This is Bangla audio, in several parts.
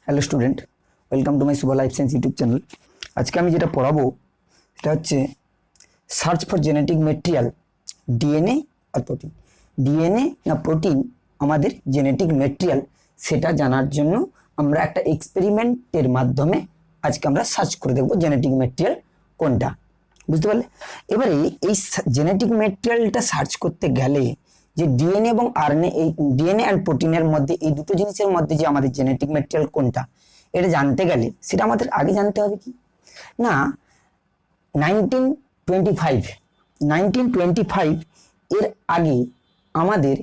Hello student, welcome to my Shubho life science YouTube channel. আজকে আমি যেটা পড়াবো সেটা হচ্ছে search for genetic material, DNA আর প্রোটিন। ডিএনএ না প্রোটিন আমাদের জেনেটিক মেটেরিয়াল, সেটা জানার জন্য আমরা একটা এক্সপেরিমেন্টের মাধ্যমে আজকে আমরা সার্চ করে দেখবো জেনেটিক মেটেরিয়াল কোনটা। বুঝতে পারলে? এবারে এই জেনেটিক মেটেরিয়ালটা সার্চ করতে গেলে যে ডিএনএ এবং আরএনএ, এই ডিএনএ আর প্রোটিনের মধ্যে, এই দুটো জিনিসের মধ্যে যে আমাদের জেনেটিক মেটেরিয়াল কোনটা, এটা জানতে গেলে সেটা আমাদের আগে জানতে হবে কি না 1925 এর আগে আমাদের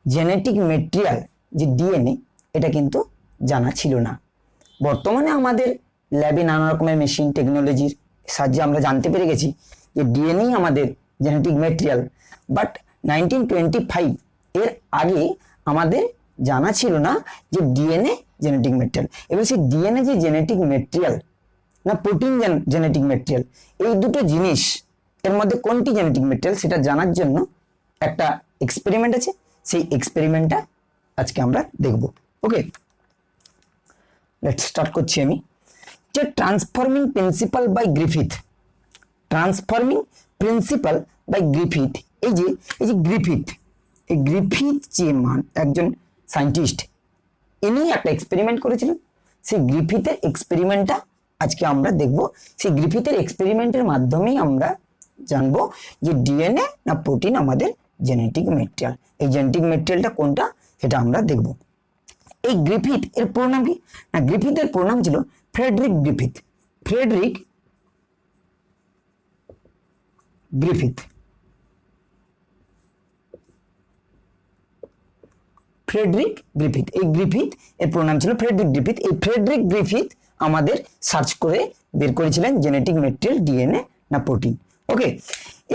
জেনেটিক মেটেরিয়াল যে ডিএনএ, এটা কিন্তু জানা ছিল না। বর্তমানে আমাদের ল্যাবে নানা রকমের মেশিন টেকনোলজির সাহায্যে আমরা জানতে পেরে গেছি যে ডিএনএ আমাদের জেনেটিক মেটেরিয়াল, বাট 1925 এর আগে আমাদের জানা ছিল না যে ডিএনএ জেনেটিক মেটেরিয়াল। এবার সেই ডিএনএ যে জেনেটিক মেটেরিয়াল না প্রোটিন জেনেটিক মেটেরিয়াল, এই দুটো জিনিস এর মধ্যে কোনটি জেনেটিক মেটেরিয়াল সেটা জানার জন্য একটা এক্সপেরিমেন্ট আছে। সেই এক্সপেরিমেন্টটা আজকে আমরা দেখব। ওকে, লেটস স্টার্ট করছি আমি। যে transforming principle by Griffith, transforming principle by Griffith, এই যে গ্রিফিথ, এই গ্রিফিথ যে একজন সায়েন্টিস্ট, ইনি একটা এক্সপেরিমেন্ট করেছিলেন। সেই গ্রিফিথের এক্সপেরিমেন্টটা আজকে আমরা দেখব। সেই গ্রিফিথের এক্সপেরিমেন্টের মাধ্যমেই আমরা জানবো যে ডিএনএ না প্রোটিন আমাদের জেনেটিক মেটেরিয়াল। এই জেনেটিক মেটেরিয়ালটা কোনটা সেটা আমরা দেখব। এই গ্রিফিথ এর পুরো নাম কি না, গ্রিফিথের পুরো নাম ছিল Frederick Griffith. Frederick Griffith, Frederick Griffith, এই গ্রিফিথ এর পুরো নাম ছিল ফ্রেডরিক গ্রিফিথ। এই ফ্রেডরিক গ্রিফিথ আমাদের সার্চ করে বের করেছিলেন জেনেটিক মেটেরিয়াল ডিএনএ না প্রোটিন। ওকে,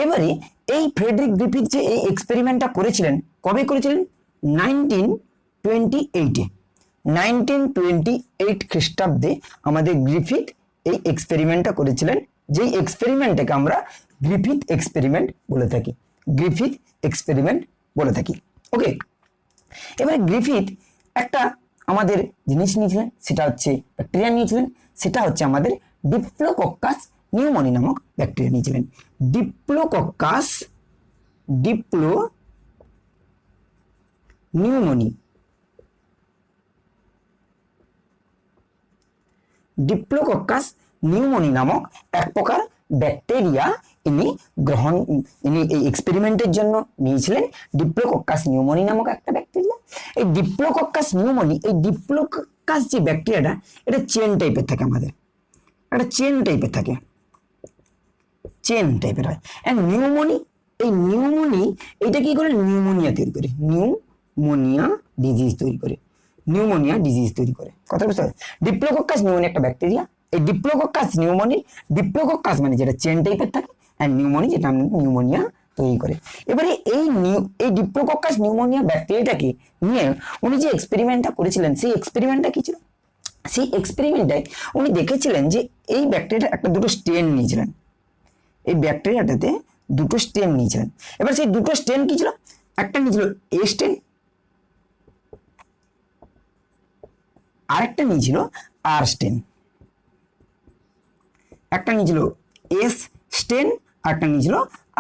এবারে এই ফ্রেডরিক গ্রিফিথ যে এই এক্সপেরিমেন্টটা করেছিলেন, কবে করেছিলেন? 1928 খ্রিস্টাব্দে আমাদের গ্রিফিথ এই এক্সপেরিমেন্টটা করেছিলেন, যেই এক্সপেরিমেন্টটাকে আমরা গ্রিফিথ এক্সপেরিমেন্ট বলে থাকি, গ্রিফিথ এক্সপেরিমেন্ট বলে থাকি। ওকে, এবারে গ্রিফিথ একটা আমাদের জিনিস নিয়েছিলেন, সেটা হচ্ছে ব্যাকটেরিয়া নিয়েছিলেন, সেটা হচ্ছে আমাদের ডিপ্লোকক্কাস নিউমোনি নামক ব্যাকটেরিয়া নিয়েছিলেন। ডিপ্লোকক্কাস নিউমোনি, ডিপ্লোকক্কাস নিউমোনি নামক এক প্রকার ব্যাকটেরিয়া ইনি এই এক্সপেরিমেন্টের জন্য নিয়েছিলেন। ডিপ্লোকক্কাস নিউমোনি নামক একটা ব্যাকটেরিয়া। এই ডিপ্লোকক্কাস নিউমোনি, এই ডিপ্লোকক্কাস যে ব্যাকটেরিয়াটা, এটা চেন টাইপের থাকে, আমাদের একটা চেন টাইপের থাকে, চেন টাইপের হয়। এন্ড নিউমোনি, এই নিউমোনি এটা কি করে? নিউমোনিয়া তৈরি করে, নিউমোনিয়া ডিজিজ তৈরি করে, নিউমোনিয়া ডিজিজ তৈরি করে। কথা বুঝতে হবে? ডিপ্লোকক্কাস নিউমোনি একটা ব্যাকটেরিয়া। এই ডিপ্লোকক্কাস নিউমোনি, ডিপ্লোকক্কাস মানে যেটা চেন টাইপের থাকে, আর নিউমোনি যেটা নিউমোনিয়া তৈরি করে। এবারে এই ডিপ্লোকক্কাস নিউমোনিয়া ব্যাকটেরিয়াটাকে নিয়ে উনি যে এক্সপেরিমেন্টটা করেছিলেন, সেই এক্সপেরিমেন্টটা কি ছিল? সেই এক্সপেরিমেন্টটাই উনি দেখেছিলেন যে এই ব্যাকটেরিয়া একটা দুটো স্টেন নিয়েছিলেন, এই ব্যাকটেরিয়াটাতে দুটো স্টেন নিয়েছিলেন। এবার সেই দুটো স্টেন কি ছিল? একটা নিয়েছিল এ স্টেন, আরেকটা নিয়েছিল আর স্টেন। একটা নিয়েছিল এস স্টেন, আরেকটা নিয়েছিল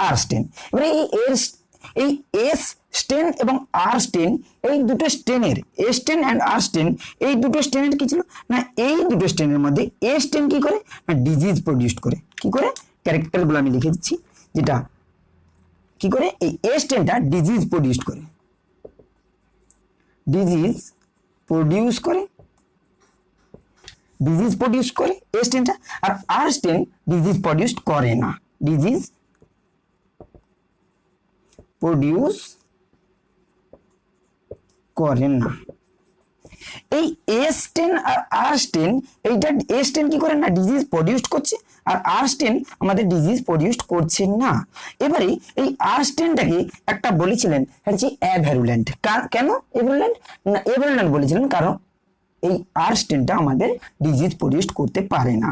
আর স্টেন। এবারে এই এস স্টেন এবং আর স্টেন, এই দুটো স্টেনের, এ স্টেন এন্ড আর স্টেন, এই দুটো স্টেনের কি ছিল না, এই দুটো স্টেনের মধ্যে এ স্টেন কি করে না ডিজিজ প্রডিউস করে। কি করে? ক্যারেক্টার গুলো আমি লিখে দিচ্ছি, যেটা কি করে এই এ স্টেনটা ডিজিজ প্রডিউস করে, ডিজিজ প্রডিউস করে, ডিজিজ প্রডিউস করে এ স্টেনটা। আর আর স্টেন ডিজিজ প্রডিউস করে না, ডিজিজ প্রডিউস করে না। এই এ স্টেন আর আর স্টেন, এইটা এ স্টেন কি করে না ডিজিজ প্রডিউস করছে, আর আর স্টেন আমাদের ডিজিজ প্রডিউস করছে না। এবারে এই আর স্টেনটাকে একটা বলেছিলেন হচ্ছে অ্যাভ্যারুলেন্ট। কেন অ্যাভ্যারুলেন্ট না? অ্যাভ্যারুলেন্ট বলেছিলেন কারণ এই আর স্টেনটা আমাদের ডিজিজ প্রডিউস করতে পারে না,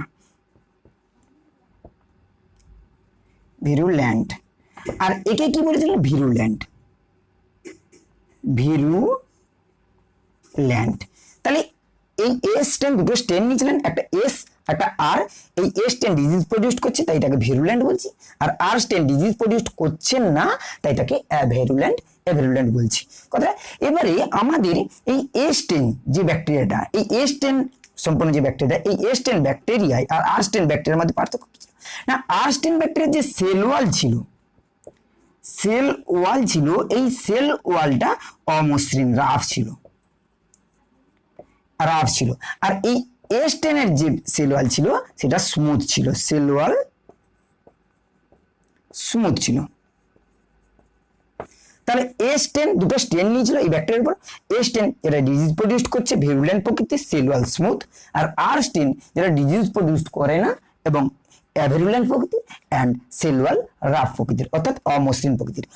ভিরুল্যান্ট। আর একে কি বলেছিলেন? ভিরুল্যান্ট, ভিরুল্যান্ট। তাহলে এই এস টেন দুটো স্টেন নিয়েছিলেন, একটা এস একটা আর। এই এস টেন ডিজিজ প্রডিউস করছে তাই এটাকে ভেরুলেন্ট বলছি, আর আর স্টেন ডিজিজ প্রডিউস করছেন না তাই এটাকে অ্যাভেরুলেন্ট বলছি কথা। এবারে আমাদের এই এস টেন যে ব্যাকটেরিয়াটা, এই এস টেন সম্পূর্ণ যে ব্যাকটেরিয়া, এই এস টেন ব্যাকটেরিয়ায় আর আর স্টেন ব্যাকটেরিয়ার মধ্যে পার্থক্য না। আর স্টেন ব্যাকটেরিয়ার যে সেল ওয়াল ছিল, এই সেল ওয়ালটা অমসৃণ, রাফ ছিল। আর এই এস টেনের যে সেল ওয়াল ছিল সেটা স্মুথ ছিল, সেল ওয়াল স্মুথ ছিল। তাহলে এস টেন দুটো স্টেন নিয়েছিল এই ব্যাকটেরিয়ার উপর। এস টেন যেটা ডিজিজ প্রডিউস করছে ভেরুলেন্ট প্রকৃতির, সেল ওয়াল স্মুথ। আর আর স্টেন যেটা ডিজিজ প্রডিউস করে না এবং অ্যাভেরুলেন্ট প্রকৃতির অ্যান্ড সেল ওয়াল রাফ প্রকৃতির, অর্থাৎ অমসৃণ প্রকৃতির।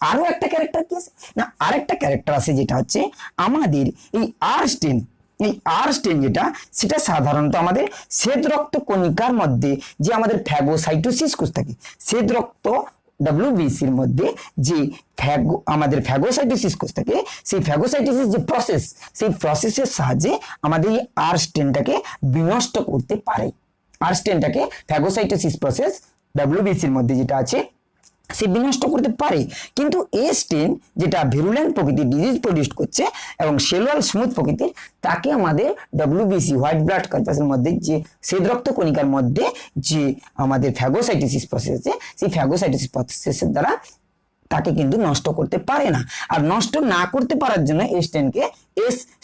আরো একটা ক্যারেক্টার কি আছে না, আরেকটা ক্যারেক্টার আছে যেটা হচ্ছে আমাদের এই আর স্টেন। এই আর স্টেন যেটা, সেটা সাধারণত আমাদের শ্বেত রক্ত কণিকার মধ্যে যে আমাদের ফ্যাগোসাইটোসিস কোষ থাকে, শ্বেত রক্ত ডব্লিউবিসির মধ্যে যে আমাদের ফ্যাগোসাইটোসিস কোষ থাকে, সেই ফ্যাগোসাইটোসিস যে প্রসেস, সেই প্রসেসের সাহায্যে আমাদের এই আর স্টেনটাকে বিনষ্ট করতে পারে। আর স্টেনটাকে ফ্যাগোসাইটোসিস প্রসেস ডব্লিউবিসির মধ্যে যেটা আছে সে বিনষ্ট করতে পারে। কিন্তু এ স্টেন যেটা ভিরুলেন্ট প্রকৃতির ডিজিজ প্রডিউস করছে এবং সেল ওয়াল স্মুথ প্রকৃতির, তাকে আমাদের ডব্লিউবিসি হোয়াইট ব্লাড কর্পাসের মধ্যে যে শ্বেত রক্ত কণিকার মধ্যে যে আমাদের ফ্যাগোসাইটোসিস প্রসেস আছে, সেই ফ্যাগোসাইটোসিস প্রসেসের দ্বারা তাকে কিন্তু নষ্ট করতে পারে না। আর নষ্ট না করতে পারার জন্য এস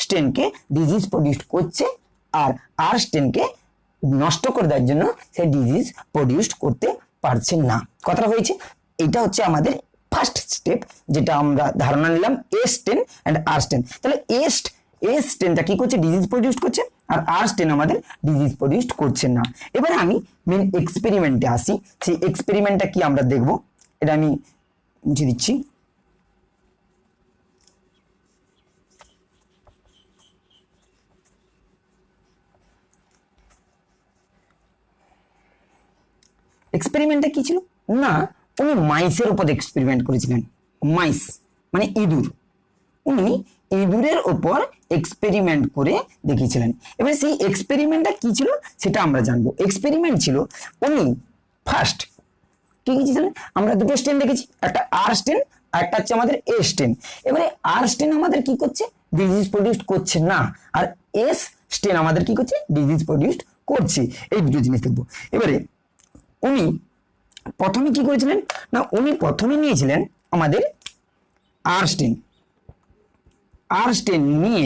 স্টেনকে ডিজিজ প্রডিউস করছে, আর আর স্টেনকে নষ্ট করে দেওয়ার জন্য সে ডিজিজ প্রডিউস করতে পারছে না। কথাটা হয়েছে, এটা হচ্ছে আমাদের ফার্স্ট স্টেপ, যেটা আমরা ধারণা নিলাম এস টেন অ্যান্ড আর স্টেন। তাহলে এস টেনটা কি করছে, ডিজিজ প্রডিউস করছে, আর আর স্টেন আমাদের ডিজিজ প্রডিউস করছে না। এবারে আমি মেন এক্সপেরিমেন্টে আসি। সেই এক্সপেরিমেন্টটা কি আমরা দেখব, এটা আমি মুছে দিচ্ছি। এক্সপেরিমেন্টটা কি ছিল না, উনি মাইসের উপর এক্সপেরিমেন্ট করেছিলেন। মাইস মানে ইঁদুর, উনি ইঁদুরের উপর এক্সপেরিমেন্ট করে দেখিয়েছিলেন। এবারে সেই এক্সপেরিমেন্টটা কি ছিল সেটা আমরা জানবো। এক্সপেরিমেন্ট ছিল, উনি ফার্স্ট কি ছিলেন, আমরা দুটো স্টেন দেখেছি, একটা আর স্টেন আর একটা হচ্ছে আমাদের এ স্টেন। এবারে আর স্টেন আমাদের কি করছে, ডিজিজ প্রডিউস করছে না, আর এস স্টেন আমাদের কি করছে, ডিজিজ প্রডিউস করছে। এই দুটো জিনিস দেখবো। এবারে উনি প্রথমে কি করেছিলেন না, উনি প্রথমে নিয়েছিলেন আমাদের আর স্টেন নিয়ে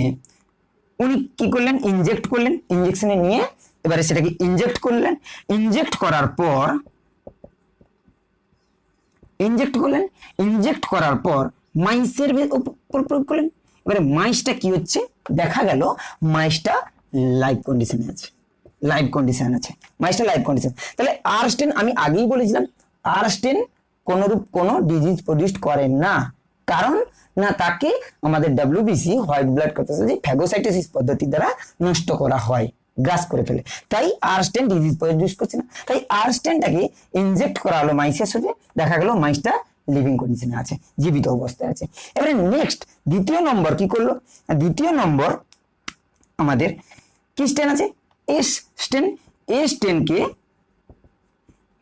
উনি কি করলেন, ইনজেক্ট করলেন। ইনজেকশনে নিয়ে এবারে সেটাকে ইনজেক্ট করলেন। ইনজেক্ট করার পর মাইসের উপর প্রয়োগ করলেন। এবারে মাইসটা কি হচ্ছে, দেখা গেল মাইসটা লাইভ কন্ডিশনে আছে। মাইসটা লাইভ কন্ডিশন। তাহলে আর স্টেন আমি আগেই বলেছিলাম, আর স্টেন কোনরূপ কোনো ডিজিজ প্রডিউস করে না, কারণ না তাকে আমাদের ডব্লিউবিসি হোয়াইট ব্লাড কর্পাসে যে ফ্যাগোসাইটোসিস পদ্ধতি দ্বারা নষ্ট করা হয়, গ্রাস করে ফেলে, তাই আর স্টেন ডিজিজ প্রডিউস করছে না। তাই আর স্টেনটাকে ইনজেক্ট করা হলো মাইসের সাথে, দেখা গেল মাইসটা লিভিং কন্ডিশনে আছে, জীবিত অবস্থায় আছে। এবারে নেক্সট দ্বিতীয় নম্বর কি করলো, দ্বিতীয় নম্বর আমাদের কি স্টেন আছে, এস স্টেনকে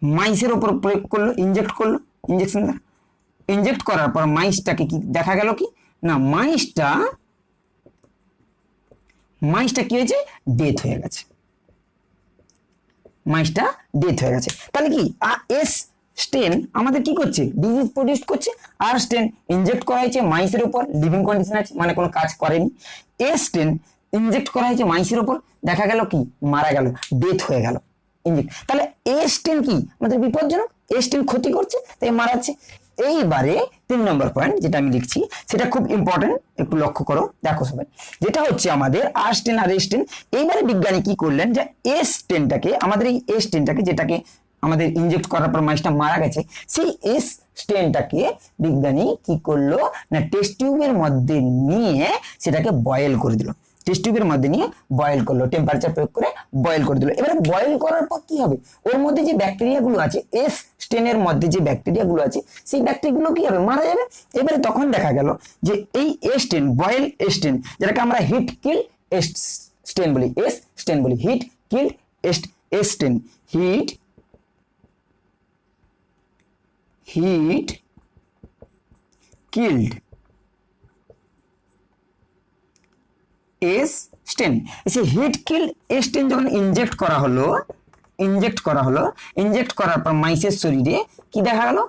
মাইসের উপর প্রয়োগ করলো, ইনজেক্ট করলো। ইনজেক্ট করার পর মাইসটাকে কি দেখা গেল কি না, মাইসটা কি হয়েছে, ডেথ হয়ে গেছে। তাহলে কি এস স্টেন আমাদের কি করছে, ডিজিজ প্রডিউস করছে। আর স্টেন ইনজেক্ট করা হয়েছে মাইসের উপর, লিভিং কন্ডিশন আছে, মানে কোনো কাজ করেনি। এস স্টেন ইনজেক্ট করা হয়েছে মাইসের উপর, দেখা গেল কি মারা গেল, ডেথ হয়ে গেল। তাহলে এ স্টেন কি আমাদের বিপজ্জনক, এ স্টেন ক্ষতি করছে, তাই মারাচ্ছে। এইবারে 3 নম্বর পয়েন্ট যেটা আমি লিখছি সেটা খুব ইম্পর্টেন্ট, একটু লক্ষ্য করো, দেখো সবাই। যেটা হচ্ছে আমাদের আর স্টেন আর এস স্টেন। এইবারে বিজ্ঞানী কি করলেন, যে এস স্টেনটাকে আমাদের এই এস স্টেনটাকে, যেটাকে আমাদের ইনজেক্ট করার পর মাইসটা মারা গেছে, সেই এস স্টেনটাকে বিজ্ঞানী কি করলো না, টেস্ট টিউবের মধ্যে নিয়ে সেটাকে বয়েল করে দিল। টেস্ট টিউবের মধ্যে নিয়ে বয়েল করলো, টেম্পারেচার প্রয়োগ করে বয়েল করে দিল। এবারে বয়েল করার পর কি হবে, ওর মধ্যে যে ব্যাকটেরিয়া গুলো আছে, এস স্টেনের মধ্যে যে ব্যাকটেরিয়া গুলো আছে, সেই ব্যাকটেরিয়া গুলো কি হবে, মারা যাবে। এবারে তখন দেখা গেল যে এই স্টেন, বয়েল স্টেন, যেটাকে আমরা হিট কিল স্টেন বলি, এস স্টেন বলি, হিট কিল্ড এস স্টেন, হিট কিল্ড এস স্টেন। এসে হিট কিল্ড এস স্টেন যখন ইনজেক্ট করা হলো, ইনজেক্ট করার পর মাইসের শরীরে কি দেখা গেল,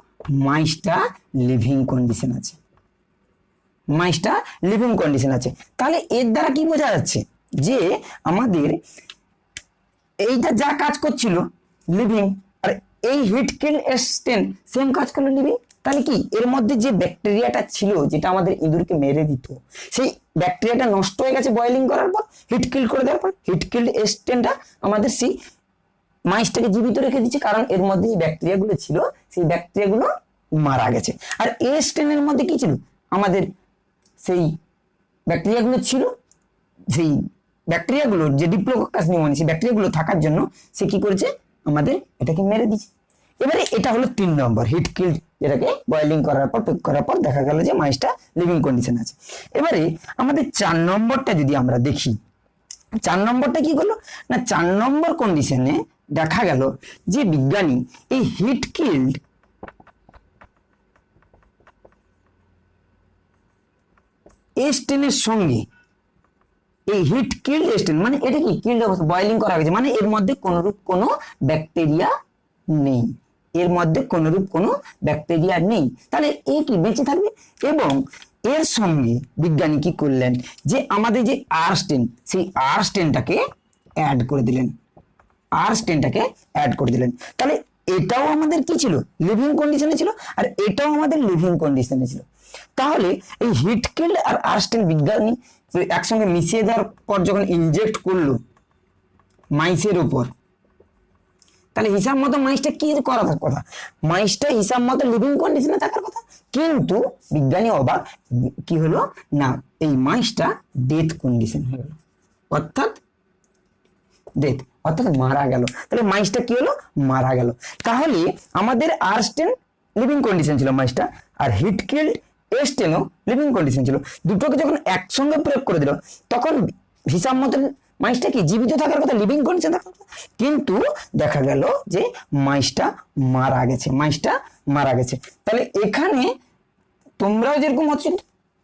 মাইসটা লিভিং কন্ডিশন আছে, মাইসটা লিভিং কন্ডিশন আছে। তাহলে এর দ্বারা কি বোঝা যাচ্ছে যে আমাদের এইটা যা কাজ করছিল লিভিং, আর এই হিট কিল স্টেন সেম কাজ করলো লিভিং। তাহলে কি এর মধ্যে যে ব্যাকটেরিয়াটা ছিল যেটা আমাদের ইঁদুরকে মেরে দিত, সেই ব্যাকটেরিয়াটা নষ্ট হয়ে গেছে বয়েলিং করার পর, হিট কিল করে দেওয়ার পর। হিট কিল স্টেনটা আমাদের সেই মাইসটাকে জীবিত রেখে দিচ্ছে, কারণ এর মধ্যে যে ব্যাকটেরিয়াগুলো ছিল সেই ব্যাকটেরিয়াগুলো মারা গেছে। আর এ স্টেনের মধ্যে কি ছিল, আমাদের সেই ব্যাকটেরিয়াগুলো ছিল, সেই ব্যাকটেরিয়াগুলো যে ডিপ্লোকক্কাস নিউমোনিয়া, সেই ব্যাকটেরিয়াগুলো থাকার জন্য সে কি করেছে, আমাদের এটাকে মেরে দিচ্ছে। এবারে এটা হলো 3 নম্বর, হিট কিল্ড, যেটাকে বয়েলিং করার পর দেখা গেল যে মাইসটা লিভিং কন্ডিশন আছে। এবারে আমাদের 4 নম্বরটা যদি আমরা দেখি, 4 নম্বরটা কি করলো না, 4 নম্বর কন্ডিশনে দেখা গেল যে বিজ্ঞানী এই হিট কিল্ড স্টেনের সঙ্গে, এই হিট কিল্ড স্টেন মানে এটা কি কিল্ড অবস্থা, বয়েলিং করা হয়েছে মানে এর মধ্যে কোনরূপ কোনো ব্যাকটেরিয়া নেই, এর মধ্যে কোনরূপ কোনো ব্যাকটেরিয়া নেই। তাহলে এ কি বেঁচে থাকবে। এবং এর সঙ্গে বিজ্ঞানী কি করলেন যে আমাদের যে আর স্টেন, সেই আর স্টেনটাকে অ্যাড করে দিলেন, আর স্টেনটাকে অ্যাড করে দিলেন। তাহলে এটাও আমাদের কি ছিল, লিভিং কন্ডিশনে ছিল, আর এটাও আমাদের লিভিং কন্ডিশনে ছিল। তাহলে এই হিট কিল্ড আর আর স্টেন বিজ্ঞানী একসঙ্গে মিশিয়ে দেওয়ার পর যখন ইনজেক্ট করলো মাইসের উপর, তাহলে হিসাব মতো মাইসটা কি করার কথা, মাইসটা হিসাব মতো লিভিং কন্ডিশনে থাকার কথা, কিন্তু বিজ্ঞানী অবাক কি হলো না, এই মাইসটা ডেথ কন্ডিশন হয়ে গেল, অর্থাৎ ডেথ, অর্থাৎ মারা গেল। তাহলে মাইসটা কি হলো, মারা গেল। তাহলে আমাদের আর স্টেন লিভিং কন্ডিশন ছিল মাইসটা, আর হিট কিল্ড স্টেনও লিভিং কন্ডিশন ছিল। দুটোকে যখন একসঙ্গে প্রয়োগ করে দিল তখন হিসাব মতো মাইসটা কি জীবিত থাকার কথা, লিভিং কন্ডিশন থাকার কথা, কিন্তু দেখা গেল যে মাইসটা মারা গেছে, মাইসটা মারা গেছে। তাহলে এখানে তোমরাও যেরকম হচ্ছে,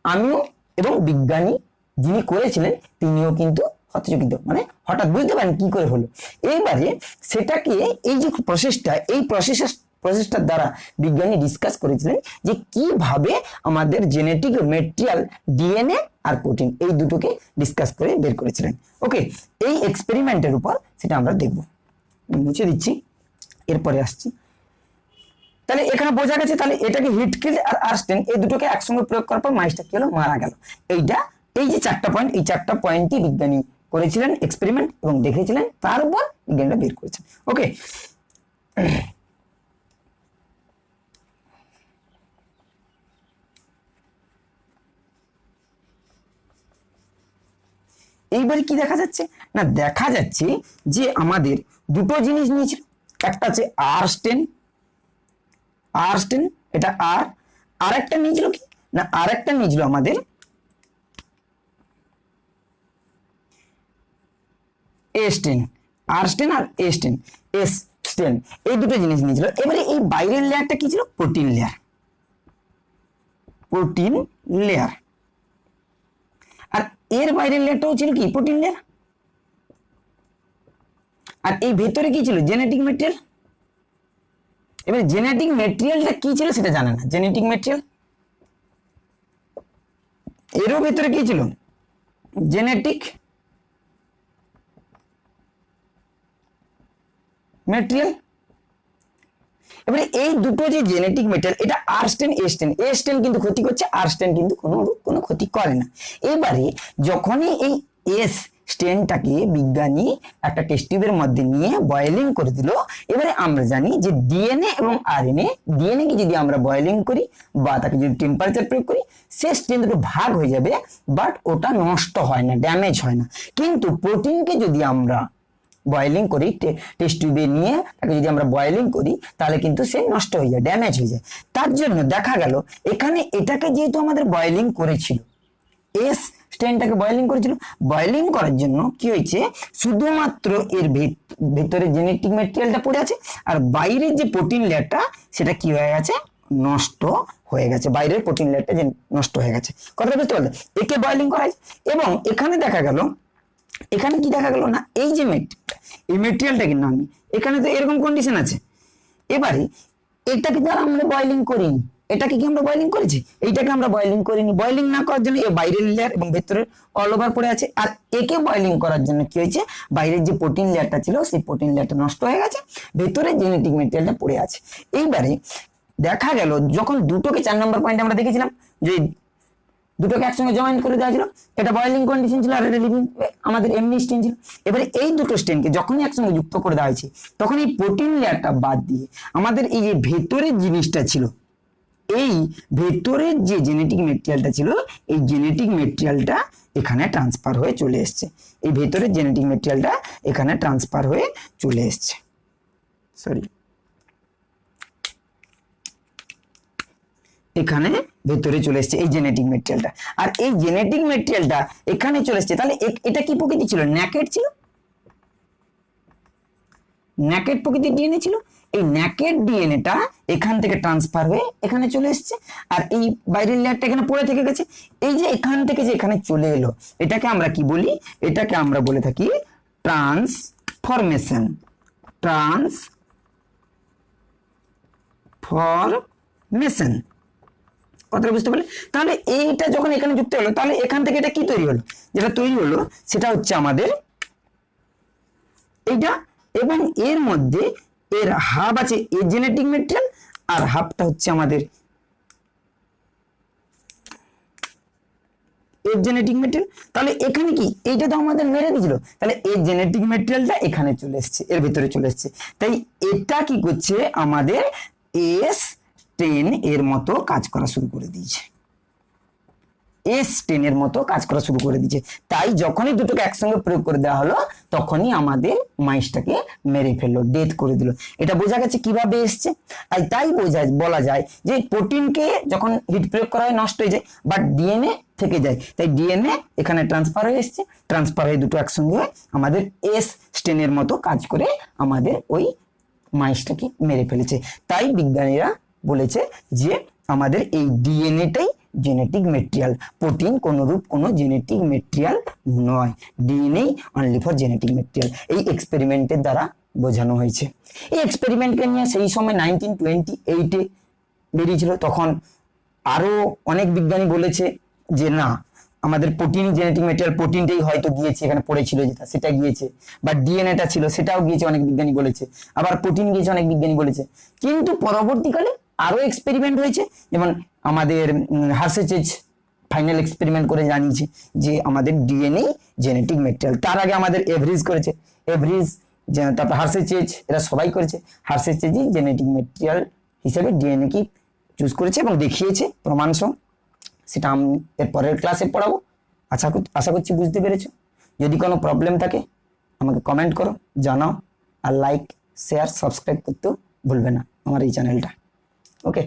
আমিও এবং বিজ্ঞানী যিনি করেছিলেন তিনিও কিন্তু হতচকিত, মানে হঠাৎ বুঝতে পারেন কি করে হলো। এইবারে সেটাকে এই যে প্রসেসটা, এই প্রসেসটার দ্বারা বিজ্ঞানী ডিসকাস করেছিলেন যে কিভাবে আমাদের জেনেটিক মেটেরিয়াল ডিএনএ আর প্রোটিন এই দুটোকে ডিসকাস করে বের করেছিলেন। ওকে, এই এক্সপেরিমেন্টের উপর সেটা আমরা দেখব, মুছে দিচ্ছি, এরপরে আসছি। তাহলে এখানে বোঝা গেছে, তাহলে এটাকে হিট কিল্ড আর আর স্টেন এই দুটোকে একসঙ্গে প্রয়োগ করার পর মাইসটা কি হলো, মারা গেল। এইটা এই যে 4টা পয়েন্ট, এই 4টা পয়েন্টই বিজ্ঞানী করেছিলেন এক্সপেরিমেন্ট এবং দেখেছিলেন, তার উপর বিজ্ঞানীরা বের করেছেন। ওকে, এইবারে কি দেখা যাচ্ছে না, দেখা যাচ্ছে যে আমাদের দুটো জিনিস নিয়েছিল, একটা আছে আর স্টেন, আর স্টেন এটা আর, আরেকটা নিয়েছিল কি না, আরেকটা নিয়েছিল আমাদের এ স্টেন, আর স্টেন আর এ স্টেন, এস স্টেন, এই দুটো জিনিস নিয়েছিল। এবারে এই বাইরের লেয়ারটা কি ছিল, প্রোটিন লেয়ার, প্রোটিন লেয়ার, আর এর বাইরের লেয়ারটাও ছিল কি প্রোটিন লেয়ার, আর এই ভেতরে কি ছিল জেনেটিক মেটেরিয়াল। এবার জেনেটিক মেটেরিয়ালটা কি ছিল সেটা জানে না, জেনেটিক মেটেরিয়াল, এরও ভেতরে কি ছিল জেনেটিক মেটেরিয়াল। এবারে এই দুটো যে জেনেটিক মেটেরিয়াল, এটা আর স্টেন এ স্টেন, এ স্টেন কিন্তু ক্ষতি করছে, আর স্টেন কিন্তু কোনো ক্ষতি করে না। এবারে যখনই এই এস স্টেনটাকে বিজ্ঞানী একটা টেস্ট টিউবের মধ্যে নিয়ে বয়েলিং করে দিল, এবারে আমরা জানি যে ডিএনএ এবং আরএনএ, ডিএনএ কে যদি আমরা বয়েলিং করি বা তাকে যদি টেম্পারেচার প্রয়োগ করি, সে স্টেন দুটো ভাগ হয়ে যাবে, বাট ওটা নষ্ট হয় না, ড্যামেজ হয় না। কিন্তু প্রোটিনকে যদি আমরা বয়েলিং করি, টেস্ট টিউবে নিয়ে তাকে যদি আমরা বয়েলিং করি, তাহলে কিন্তু সে নষ্ট হয়ে যায়, ড্যামেজ হয়ে যায়। তার জন্য দেখা গেল এখানে এটাকে যেহেতু আমাদের বয়েলিং করেছিল, এস স্টেনটাকে বয়েলিং করেছিল। বয়েলিং করার জন্য কি হয়েছে, শুধুমাত্র এর ভেতরে জেনেটিক ম্যাটেরিয়ালটা পড়ে আছে, আর বাইরের যে প্রোটিন লেয়ারটা সেটা কি হয়ে গেছে, নষ্ট হয়ে গেছে। বাইরের প্রোটিন লেয়ারটা যে নষ্ট হয়ে গেছে, কথাটা বুঝতে পারলে? একে বয়েলিং করা হয়েছে। এবং এখানে দেখা গেল, এখানে কি দেখা গেল না, এই যে এই মেটেরিয়ালটা কিন্তু আমি এখানে তো এরকম কন্ডিশন আছে। এবারে এটাকে যারা আমরা বয়েলিং করিনি, এটাকে কি আমরা বয়েলিং করেছি? এইটাকে আমরা বয়েলিং করিনি। বয়েলিং না করার জন্য এর বাইরের লেয়ার এবং ভেতরের অল ওভার পড়ে আছে। আর একে বয়েলিং করার জন্য কি হয়েছে, বাইরের যে প্রোটিন লেয়ারটা ছিল সেই প্রোটিন লেয়ারটা নষ্ট হয়ে গেছে, ভেতরে জেনেটিক ম্যাটেরিয়ালটা পড়ে আছে। এইবারে দেখা গেল যখন দুটোকে 4 নম্বর পয়েন্ট আমরা দেখেছিলাম যে দুটোকে একসঙ্গে জয়েন করে দেওয়া ছিল, এটা বয়েলিং কন্ডিশন ছিল আর এটা লিভিং আমাদের এমনি স্টেন ছিল। এবারে এই দুটো স্টেনকে যখনই একসঙ্গে যুক্ত করে দেওয়া হয়েছে, তখন এই প্রোটিন লেয়ারটা বাদ দিয়ে আমাদের এই যে ভেতরের জিনিসটা ছিল, এই ভেতরের যে জেনেটিক ম্যাটেরিয়ালটা ছিল, এই জেনেটিক ম্যাটেরিয়ালটা এখানে ট্রান্সফার হয়ে চলে এসছে। এই ভেতরের জেনেটিক ম্যাটেরিয়ালটা এখানে ট্রান্সফার হয়ে চলে এসছে, সরি, এখানে ভেতরে চলে এসছে এই জেনেটিক ম্যাটেরিয়ালটা। আর এই জেনেটিক ম্যাটেরিয়ালটা এখানে চলে এসছে, তাহলে এটা কি প্রকৃতি ছিল? ন্যাকেড ছিল, ন্যাকেড প্রকৃতির ডিএনএ ছিল। এই ন্যাকেড ডিএনএটা এখান থেকে ট্রান্সফার হয়ে এখানে চলে এসছে, আর এই বাইরের লেয়ারটা এখানে পড়ে থেকে গেছে। এই যে এখান থেকে যে এখানে চলে এলো, এটাকে আমরা কি বলি? এটাকে আমরা বলে থাকি ট্রান্সফরমেশন। ট্রান্সফরমেশন, কথাটা বুঝতে পারলে? তাহলে এইটা যখন এখানে যুক্ত হলো, তাহলে এখান থেকে এটা কি তৈরি হলো? যেটা তৈরি হলো সেটা হচ্ছে আমাদের এইটা, এবং এর মধ্যে এর হাফ আছে এর জেনেটিক ম্যাটেরিয়াল, আর হাফটা হচ্ছে আমাদের এর জেনেটিক ম্যাটেরিয়াল। তাহলে এখানে কি, এইটা তো আমাদের মেরে দিয়েছিল, তাহলে এর জেনেটিক ম্যাটেরিয়ালটা এখানে চলে এসছে, এর ভিতরে চলে এসছে। তাই এটা কি করছে, আমাদের S10 এর মতো কাজ করা শুরু করে দিয়েছে, S10 এর মতো কাজ করা শুরু করে দিয়েছে। তাই যখনই দুটোকে একসঙ্গে প্রয়োগ করে দেওয়া হলো, তখনই আমাদের মাইসটাকে মেরে ফেললো, ডেথ করে দিল। এটা বোঝা গেছে কিভাবে এসছে। আর তাই বলা যায় যে প্রোটিনকে যখন হিট প্রয়োগ করা হয় নষ্ট হয়ে যায়, বাট ডিএনএ থেকে যায়। তাই ডিএনএ এখানে ট্রান্সফার হয়ে এসছে, ট্রান্সফার হয়ে দুটো একসঙ্গে আমাদের S10 এর মতো কাজ করে আমাদের ওই মাইসটাকে মেরে ফেলেছে। তাই বিজ্ঞানীরা বলেছে যে আমাদের এই ডিএনএটাই জেনেটিক মেটেরিয়াল, প্রোটিন কোনরূপ কোনো জেনেটিক মেটেরিয়াল নয়, DNA only for genetic material. এই এক্সপেরিমেন্টের দ্বারা বোঝানো হয়েছে। এই এক্সপেরিমেন্টকে নিয়ে সেই সময় 1928-এ বেরিয়েছিল। তখন আরো অনেক বিজ্ঞানী বলেছে যে না, আমাদের প্রোটিন জেনেটিক মেটেরিয়াল, প্রোটিনটাই হয়তো গিয়েছে এখানে পড়েছিল যেটা, সেটা গিয়েছে, বা ডিএনএটা ছিল সেটাও গিয়েছে, অনেক বিজ্ঞানী বলেছে। আবার প্রোটিন গিয়েছে, অনেক বিজ্ঞানী বলেছে। কিন্তু পরবর্তীকালে আরো এক্সপেরিমেন্ট হয়েছে, যেমন আমাদের হার্সেচেজ ফাইনাল এক্সপেরিমেন্ট করে জানিয়েছে যে আমাদের ডিএনএ জেনেটিক মেটেরিয়াল। তার আগে আমাদের এভারেজ করেছে, এভারেজ, তারপর হার্সেচেজ, এরা সবাই করেছে। হার্সেচেজই জেনেটিক মেটেরিয়াল হিসেবে ডিএনএ কি চুজ করেছে এবং দেখিয়েছে প্রমাণ সহ। সেটা আমি এর পরের ক্লাসে পড়াবো। আশা করছি বুঝতে পেরেছো। যদি কোনো প্রবলেম থাকে আমাকে কমেন্ট করো, জানাও, আর লাইক, শেয়ার, সাবস্ক্রাইব করতেও ভুলবে না আমার এই চ্যানেলটা। ওকে।